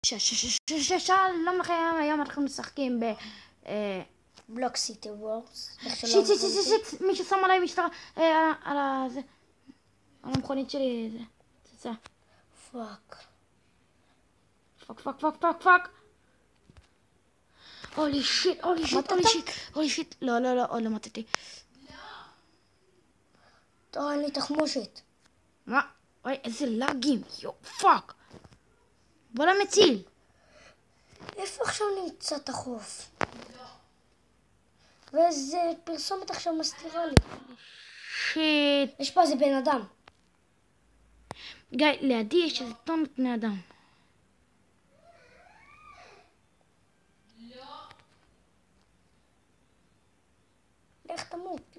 שלום לכם, היום אנחנו משחקים ב... בלוק סיטי וורס. שיט, מישהו שם עליי משטרה על המכונית שלי, זה. פאק. הולי שיט. לא, עוד לא מתתי. טוב, אין לי תחמושת. מה? אוי, איזה לגים, פאק. בוא למציל. איפה עכשיו נמצא את החוף? ואיזה פרסומת עכשיו מסתירה לי. שיט. יש פה איזה בן אדם. גיא, לידי יש איזה טון בני אדם.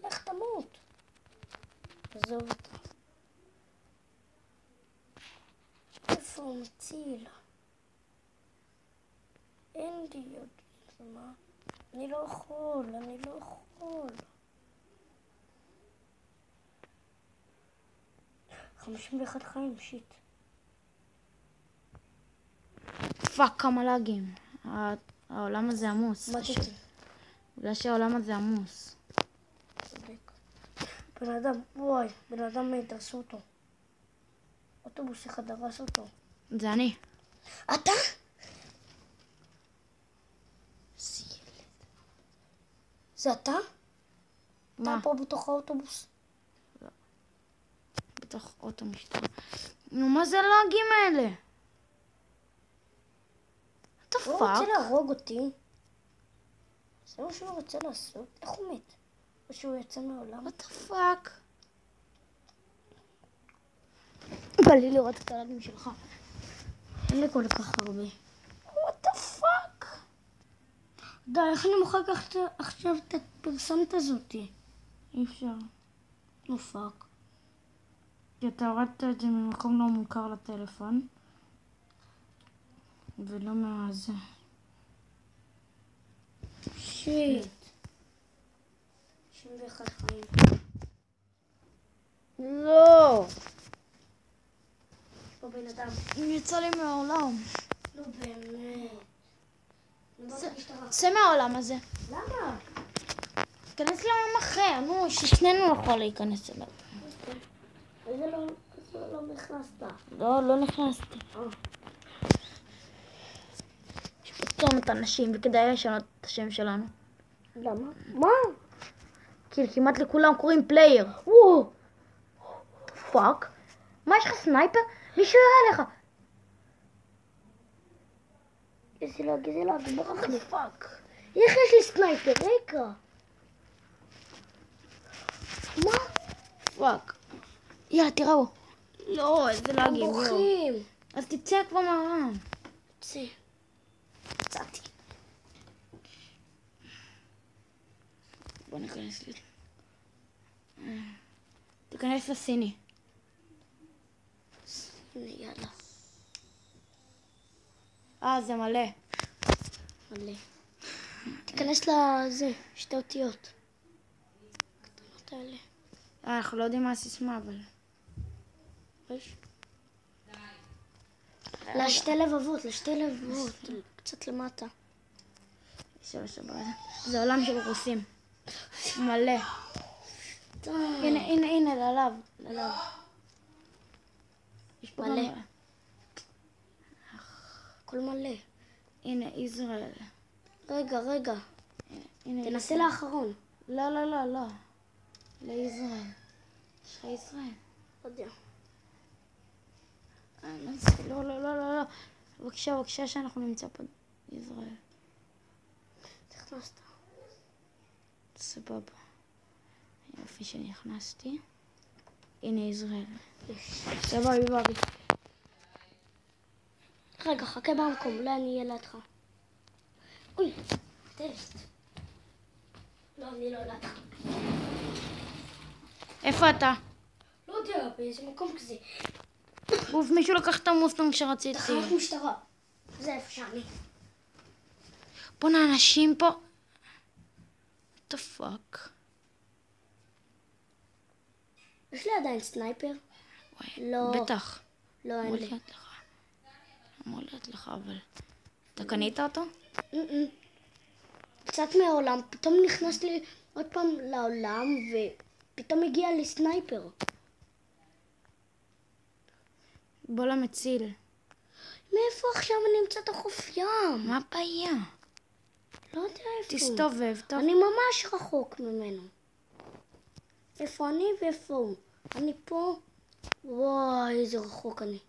לך תמות. עזוב אותה. איפה הוא מציל? אין לי עוד מה. אני לא יכול. 51 חיים, שיט. פאק, כמה לגים. העולם הזה עמוס. מתתי. בגלל שהעולם הזה עמוס. צודק. בן אדם דרסו אותו. אוטובוס אחד דרס אותו. זה אני. אתה? זה אתה? מה? אתה פה בתוך האוטובוס? בתוך אוטו משטרה. נו, מה זה הלאגים האלה? what the הוא fuck? רוצה להרוג אותי. זה מה שהוא רוצה לעשות. איך הוא מת? או שהוא יצא מהעולם? what the fuck? בא לי לראות את הלאגים שלך. אין לי כל כך הרבה. what the fuck? די, איך אני מוכר עכשיו את הפרסומת הזאת? אי אפשר. נו פאק. כי אתה הורדת את זה ממקום לא מוכר לטלפון. ולא מהזה. שיט. 61 חיים. לא. יש פה בן אדם. יצא לי מהעולם. לא באמת. צא מהעולם הזה. למה? תיכנס לעולם אחר, נו, ששנינו נוכל להיכנס אליו. איזה לא נכנסת? לא נכנסתי. יש פה צומת אנשים וכדאי לשנות את השם שלנו. למה? מה? כי כמעט לכולם קוראים פלייר. וואו! פאק? מה, יש לך סנייפר? מישהו יראה לך. איזה לאג, ברח לי. פאק. איך יש לי סנייפר? רגע. מה? פאק. יאללה, תראו. לא, איזה הם לאגים. בורחים. אז תצא כבר מהעולם. יצאתי. בוא ניכנס לי. תיכנס לסיני. יאללה. זה מלא. תיכנס לזה, שתי אותיות. קטנות האלה. אנחנו לא יודעים מה הסיסמה, אבל... לשתי לבבות. קצת למטה. זה עולם של רוסים. מלא. הנה, ללב. יש פה מלא. גם... הכל מלא. הנה, ישראל. רגע. הנה, תנסה לאחרון. לא. לישראל. יש לך ישראל? לא יודע. לא. בבקשה שאנחנו נמצא פה ישראל. נכנסת. סבבה. יופי שנכנסתי. הנה ישראל. סבבה. רגע, חכה במקום, אולי אני אהיה לידך. אוי, טסט. לא, אני לא לידך. איפה אתה? לא יודע, באיזה מקום כזה. אוף, מישהו לקח את המוסטנג שרציתי. תחנת משטרה. זה איפה שאני. בוא'נה, אנשים פה. what the fuck? יש לי עדיין סנייפר? וואי, לא. בטח. לא, אין לי. מולדת לך, אבל... אתה קנית אותו? קצת מהעולם, פתאום נכנס לי עוד פעם לעולם, ופתאום הגיע לי סנייפר. בוא למציל. מאיפה עכשיו אני נמצא את החוף ים? מה הבעיה? לא יודע איפה. תסתובב, טוב. אני ממש רחוק ממנו. איפה אני ואיפה הוא? אני פה. וואי, איזה רחוק אני.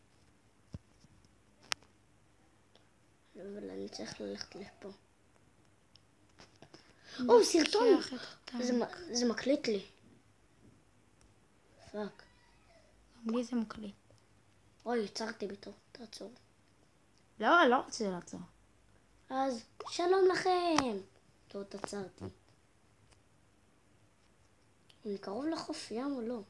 אבל אני צריך ללכת לפה. או, סרטון. זה מקליט לי. פאק. גם לי זה מקליט. אוי, יצרתי בתור. תעצור. לא רוצה לעצור. אז שלום לכם. טוב, תעצרתי. אני קרוב לחוף ים או לא?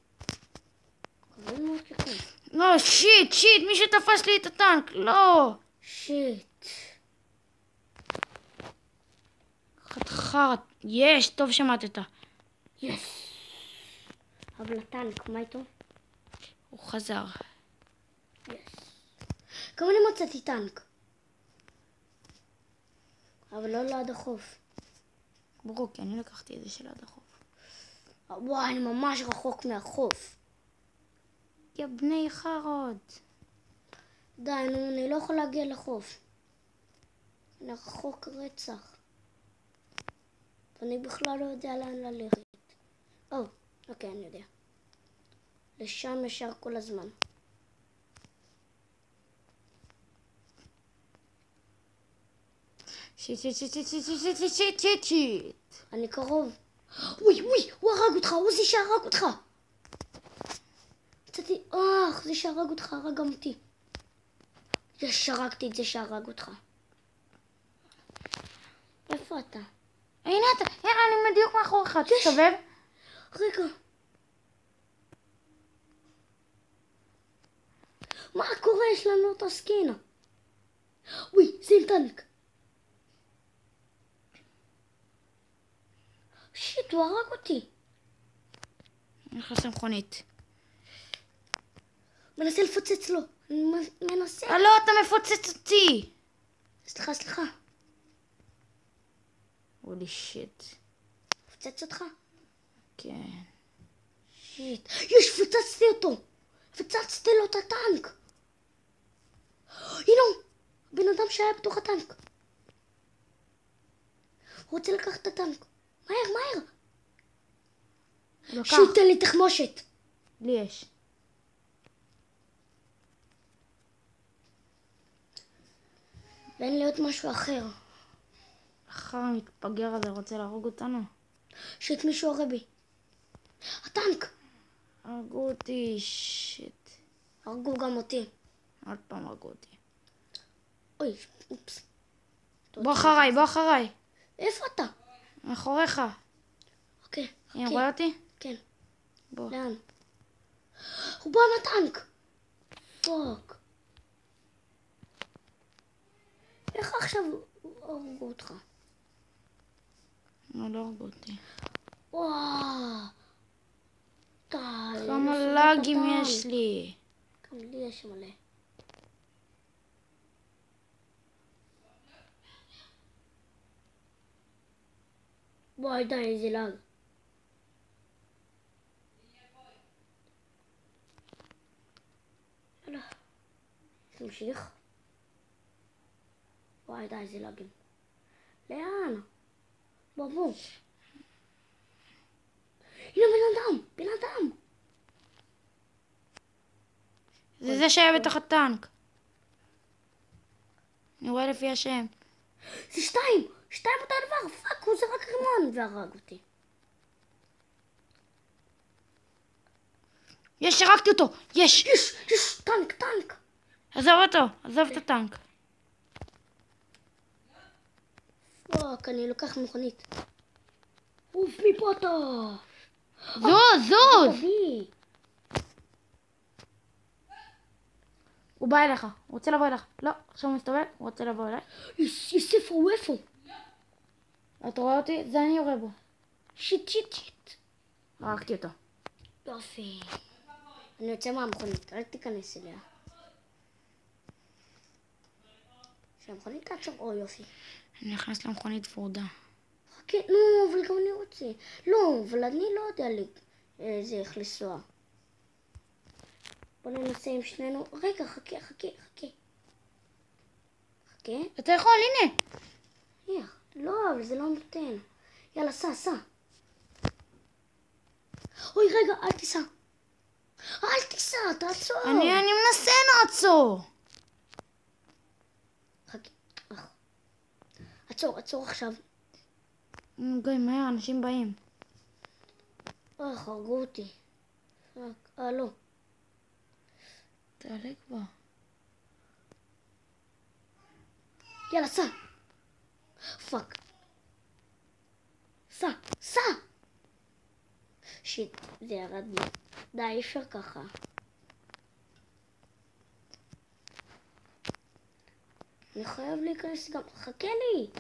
קרוב מאוד ככה. לא, שיט, מישהו תפס לי את הטנק, לא. שיט. חתיכת, יש, טוב שמעת. יס. אבל הטנק, מה איתו? הוא חזר. יס. גם אני מצאתי טנק. אבל לא ליד החוף. ברור, כי אני לקחתי את זה של עד החוף. וואי, אני ממש רחוק מהחוף. יא בני חרוד. די, נו, אני לא יכול להגיע לחוף. אני רחוק רצח. ואני בכלל לא יודע לאן ללכת. אוקיי, אני יודע. לשם ישר כל הזמן. שיט. אני קרוב. וואי, הוא הרג אותך, הוא זה שהרג אותך. מצאתי, זה שהרג אותך, הרג גם אותי. הרגתי את זה שהרג אותך. איפה אתה? הנה אתה, אני בדיוק מאחוריך, תסתובב. רגע. מה קורה? יש לנו את הסקינה. וואי, זה עם טנק. שיט, הוא הרג אותי. נכנס למכונית. מנסה לפוצץ לו. מנסה. לא, אתה מפוצץ אותי. סליחה. הולי שיט. פוצץ אותך? כן. שיט. יש, פוצצתי אותו. פוצצתי לו את הטנק. הנה הוא. בן אדם שהיה בתוך הטנק. הוא רוצה לקחת את הטנק. מהר. שיט, תן לי תחמושת. לי יש. ואין לי עוד משהו אחר. אחר המתפגר הזה רוצה להרוג אותנו. שיט, מישהו הורג בי. הטנק. הרגו אותי, שיט. הרגו גם אותי. עוד פעם הרגו אותי. אוי, אופס. בוא אחריי. איפה אתה? מאחוריך. אוקיי. הנה, רואה אותי? כן. בוא. לאן? הוא בא מהטנק. פוק. איך עכשיו הרגו אותך? לא הרגו אותי. וואו. די. כמה לגים יש לי. גם לי יש מלא. וואי, די, איזה לג. יאללה. תמשיך. וואי, די, איזה לגים. לאן? בוא. הנה בן אדם. זה שהיה בתוך הטנק. אני רואה לפי השם. זה שתיים אותו דבר. פאק, הוא זרק רימון והרג אותי. יש, הרגתי אותו. יש, טנק. עזוב את הטנק. פאק, אני לוקח מכונית. אוף, מפה אתה. זוז. הוא בא אליך, הוא רוצה לבוא אליך. לא, עכשיו הוא מסתובב, הוא רוצה לבוא אליי. יוסיף, הוא איפה? אתה רואה אותי? זה אני יורה בו. שיט. הרגתי אותו. יופי. אני יוצא מהמכונית, אל תיכנס אליה. שהמכונית תעצור, או יופי. אני נכנס למכונית ורודה. חכה, נו, אבל גם אני רוצה. לא, אבל אני לא יודע זה איך לנסוע. בוא ננסה עם שנינו. רגע, חכה. חכה. אתה יכול, הנה. איך? לא, אבל זה לא נותן. יאללה, סע. אוי, רגע, אל תיסע, תעצור. אני מנסה לעצור. חכה. עצור עכשיו. גוי, מהר, אנשים באים. הרגו אותי. לא. תעלה כבר. יאללה, סע. פאק. סע. שיט, זה ירד לי. די, אי אפשר ככה. אני חייב להיכנס גם. חכה לי.